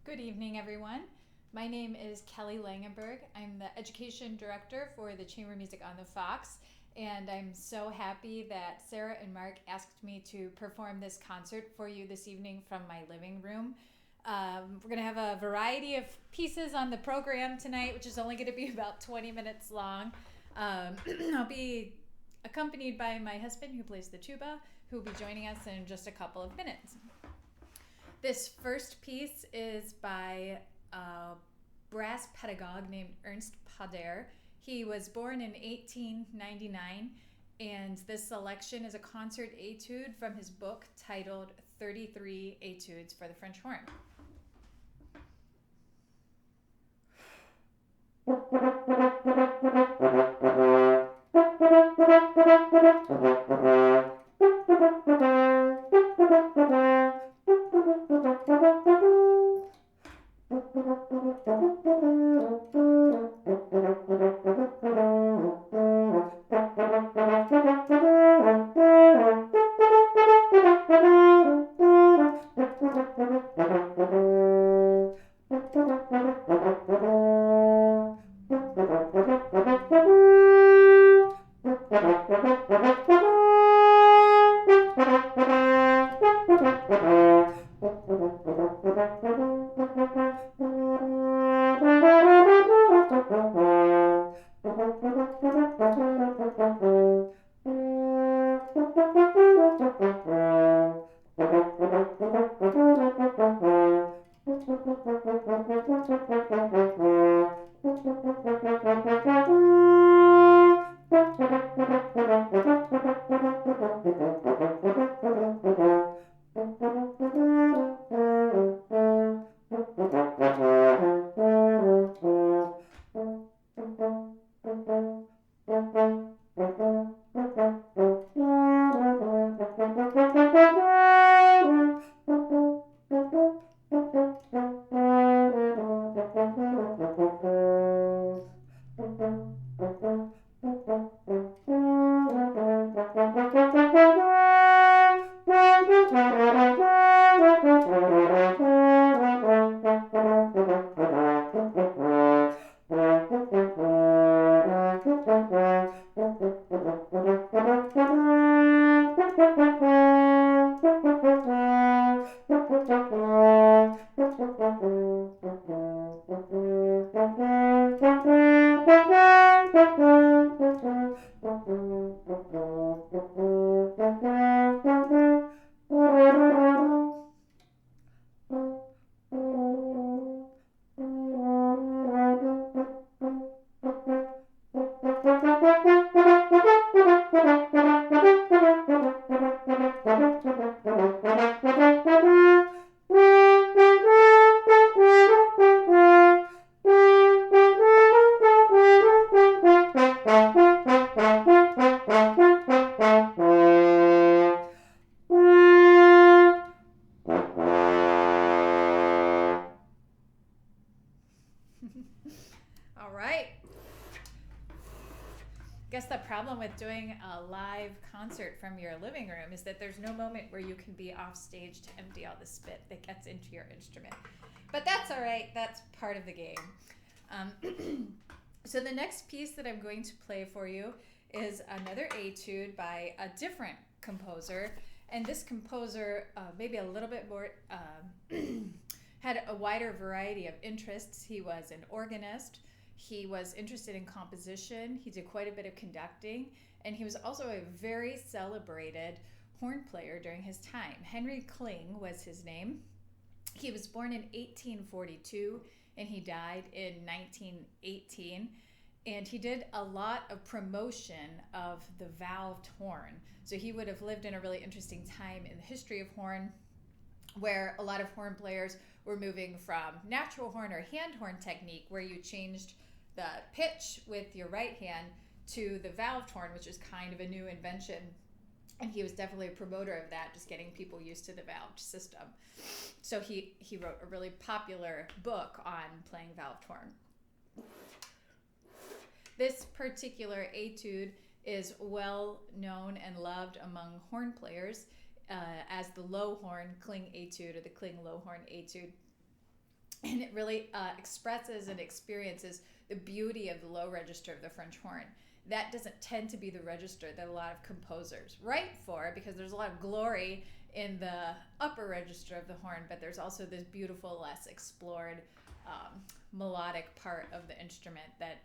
Good evening, everyone. My name is Kelly Langenberg. I'm the Education Director for the Chamber Music on the Fox, and I'm so happy that Sarah and Mark asked me to perform this concert for you this evening from my living room. We're going to have a variety of pieces on the program tonight, which is only going to be about 20 minutes long. I'll be accompanied by my husband, who plays the tuba, who will be joining us in just a couple of minutes. This first piece is by a brass pedagogue named Ernst Pader. He was born in 1899, and this selection is a concert etude from his book titled 33 Etudes for the French Horn. All right. Guess the problem with doing a live concert from your living room is that there's no moment where you can be off stage to empty out the spit that gets into your instrument. But that's all right. That's part of the game. So the next piece that I'm going to play for you is another etude by a different composer. And this composer, maybe a little bit more, had a wider variety of interests. He was an organist. He was interested in composition. He did quite a bit of conducting. And he was also a very celebrated horn player during his time. Henry Kling was his name. He was born in 1842 and he died in 1918. And he did a lot of promotion of the valved horn. So he would have lived in a really interesting time in the history of horn, where a lot of horn players were moving from natural horn or hand horn technique, where you changed the pitch with your right hand, to the valved horn, which is kind of a new invention. And he was definitely a promoter of that, just getting people used to the valved system. So he wrote a really popular book on playing valved horn. This particular etude is well known and loved among horn players as the low horn Kling Etude, or the Kling low horn etude. and it really expresses and experiences the beauty of the low register of the French horn. That doesn't tend to be the register that a lot of composers write for, because there's a lot of glory in the upper register of the horn, but there's also this beautiful, less explored melodic part of the instrument that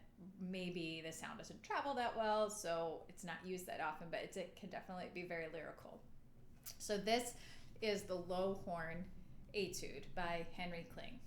maybe the sound doesn't travel that well, so it's not used that often, but it can definitely be very lyrical. So this is the Low Horn Etude by Henry Kling.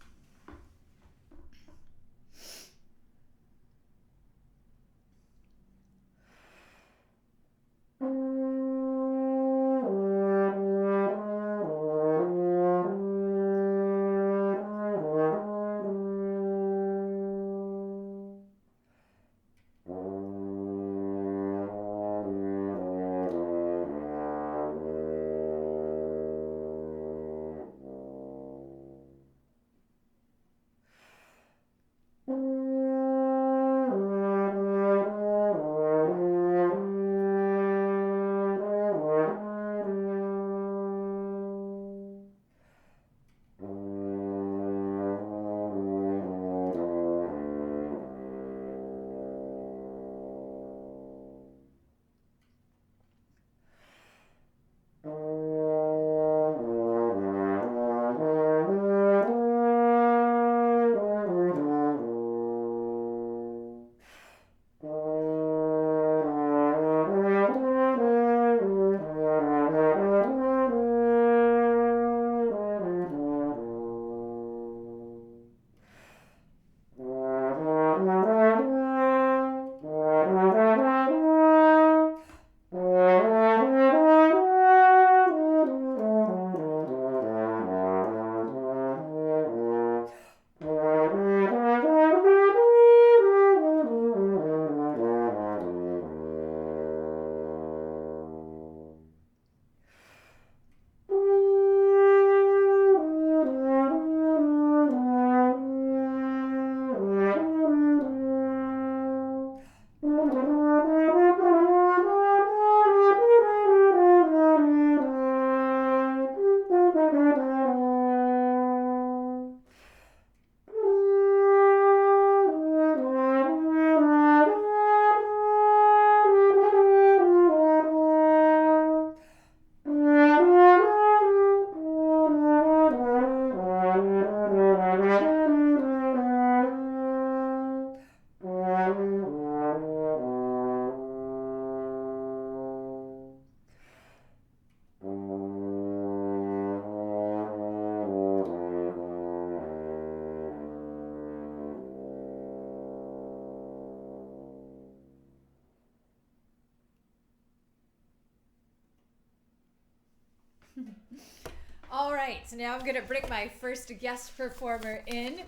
All right, so now I'm going to bring my first guest performer in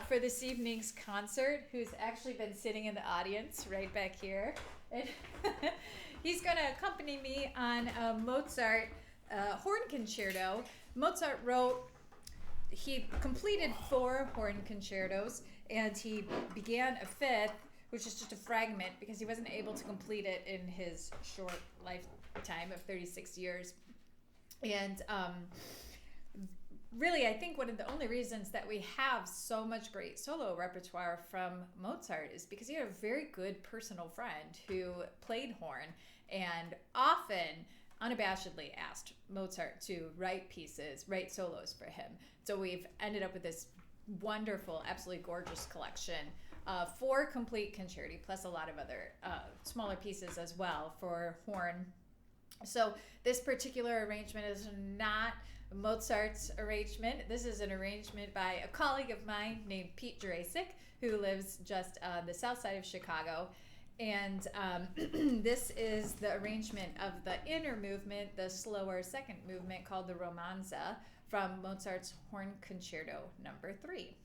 for this evening's concert, who's actually been sitting in the audience right back here. And he's going to accompany me on a Mozart horn concerto. Mozart he completed 4 horn concertos, and he began a 5th, which is just a fragment, because he wasn't able to complete it in his short lifetime of 36 years. And really, I think one of the only reasons that we have so much great solo repertoire from Mozart is because he had a very good personal friend who played horn and often unabashedly asked Mozart to write solos for him. So we've ended up with this wonderful, absolutely gorgeous collection of 4 complete concerti, plus a lot of other smaller pieces as well for horn. So this particular arrangement is not Mozart's arrangement. This is an arrangement by a colleague of mine named Pete Jurasik, who lives just on the south side of Chicago. And this is the arrangement of the inner movement, the slower second movement called the Romanza, from Mozart's Horn Concerto number 3.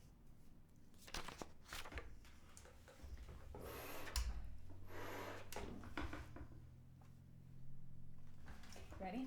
Ready?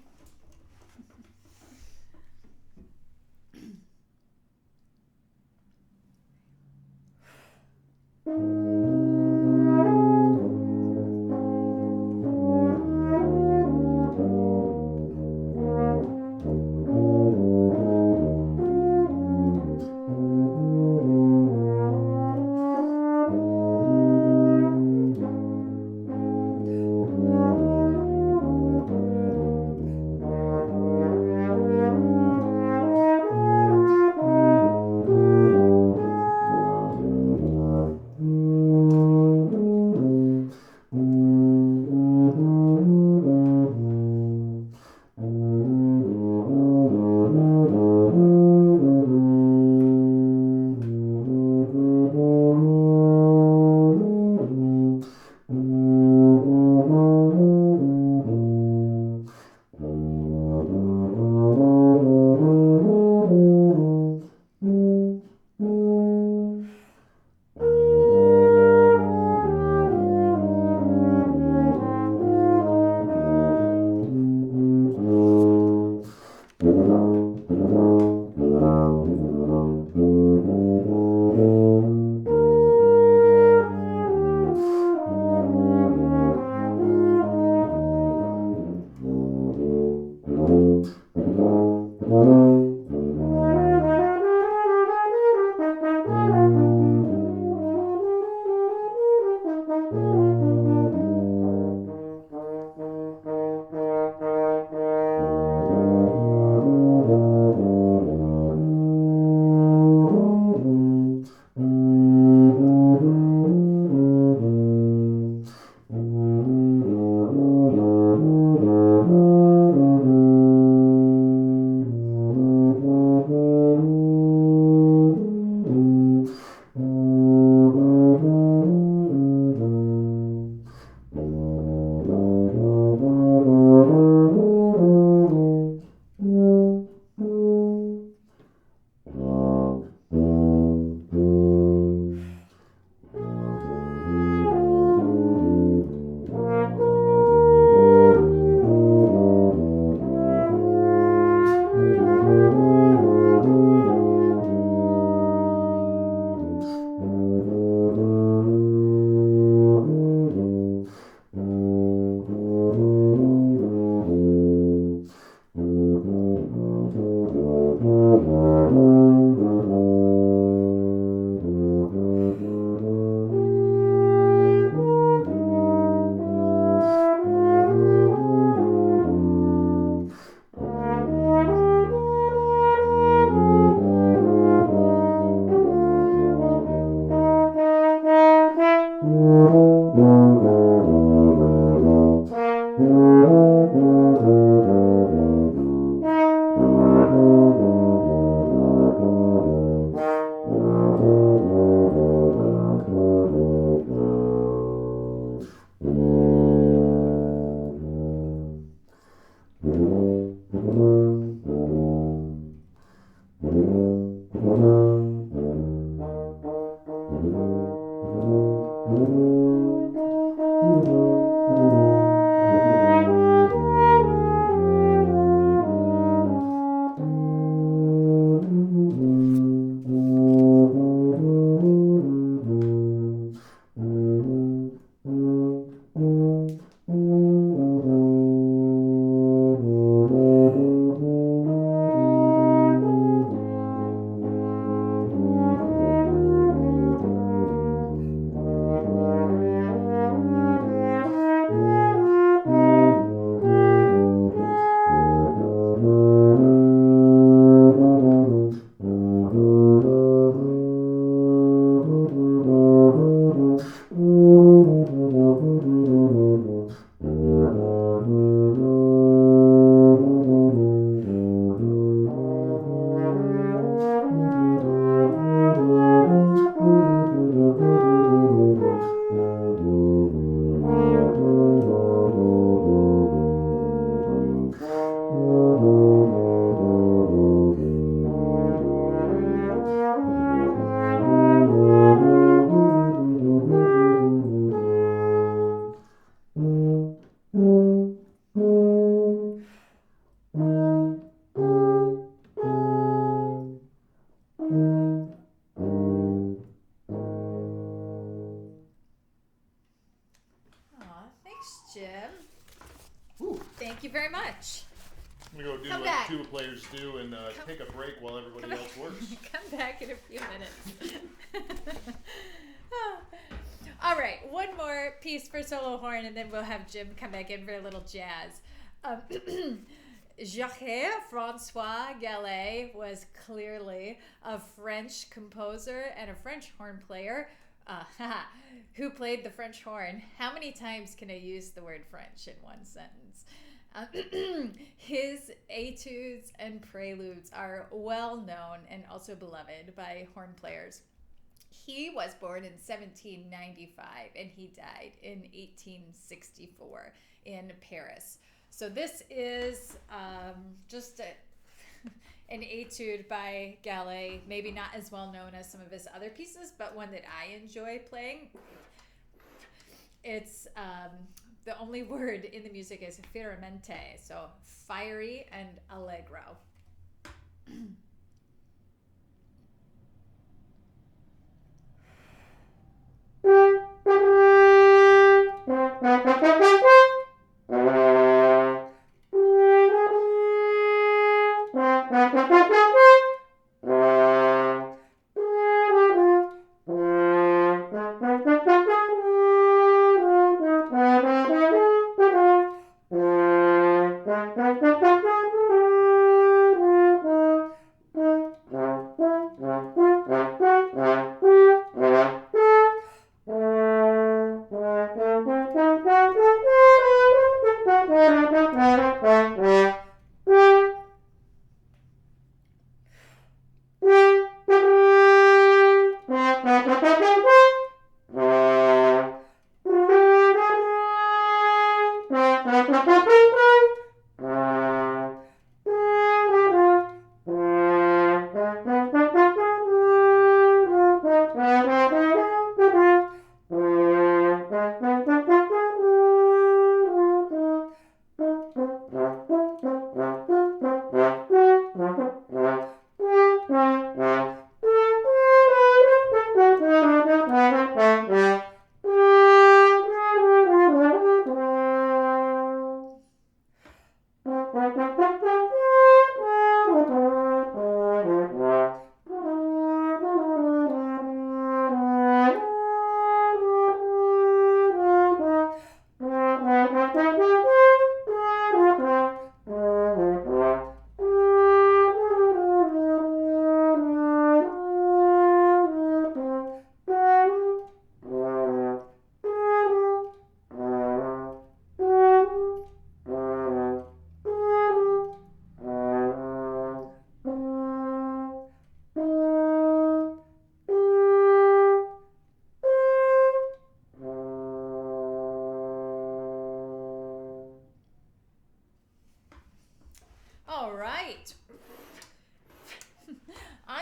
very much. I'm going to go do Come what back. tuba players do and take a break while everybody else works. Come back in a few minutes. All right, one more piece for solo horn, and then we'll have Jim come back in for a little jazz. Jacques-François Gallet was clearly a French composer and a French horn player who played the French horn. How many times can I use the word French in one sentence? His etudes and preludes are well known and also beloved by horn players. He was born in 1795 and he died in 1864 in Paris. So this is just an etude by Gallet, maybe not as well known as some of his other pieces, but one that I enjoy playing. It's the only word in the music is firamente, so fiery and allegro.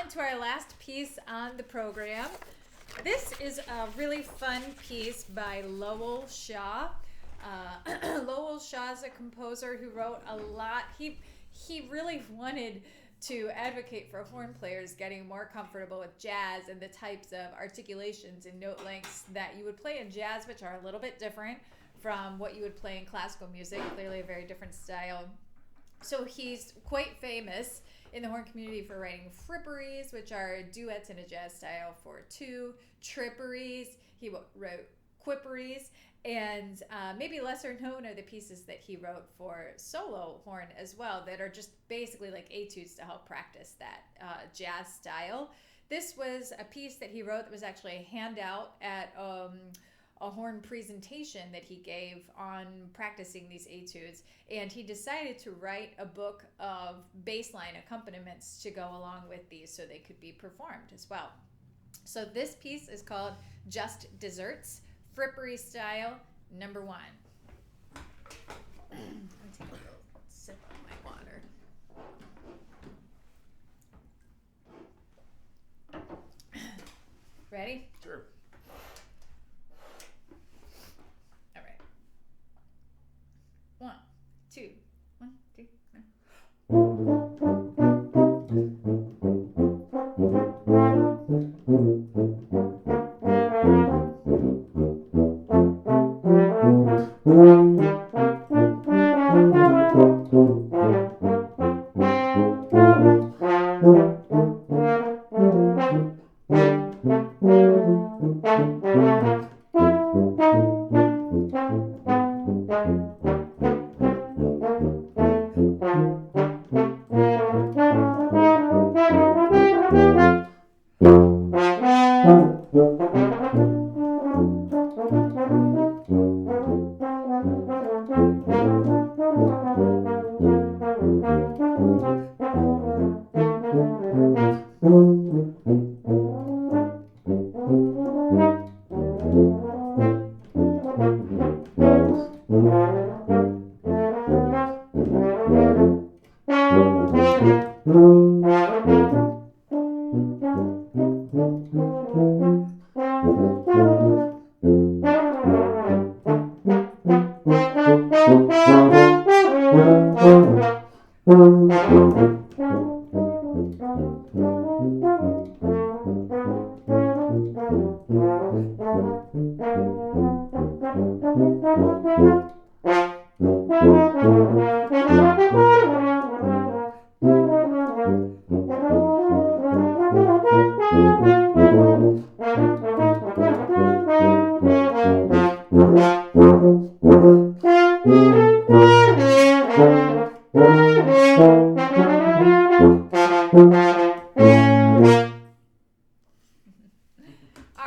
To our last piece on the program. This is a really fun piece by Lowell Shaw. Lowell Shaw is a composer who wrote a lot. He really wanted to advocate for horn players getting more comfortable with jazz and the types of articulations and note lengths that you would play in jazz, which are a little bit different from what you would play in classical music, clearly a very different style. So he's quite famous in the horn community for writing fripperies, which are duets in a jazz style for two, tripperies. He wrote quipperies, and maybe lesser known are the pieces that he wrote for solo horn as well that are just basically like etudes to help practice that jazz style. This was a piece that he wrote that was actually a handout at a horn presentation that he gave on practicing these etudes, and he decided to write a book of bassline accompaniments to go along with these so they could be performed as well. So this piece is called Just Desserts, Frippery Style, number 1. I'm taking a little sip of my water. Ready? Sure. All right. 1, 2, 1, 2, 3. All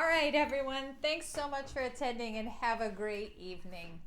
right, everyone. Thanks so much for attending and have a great evening.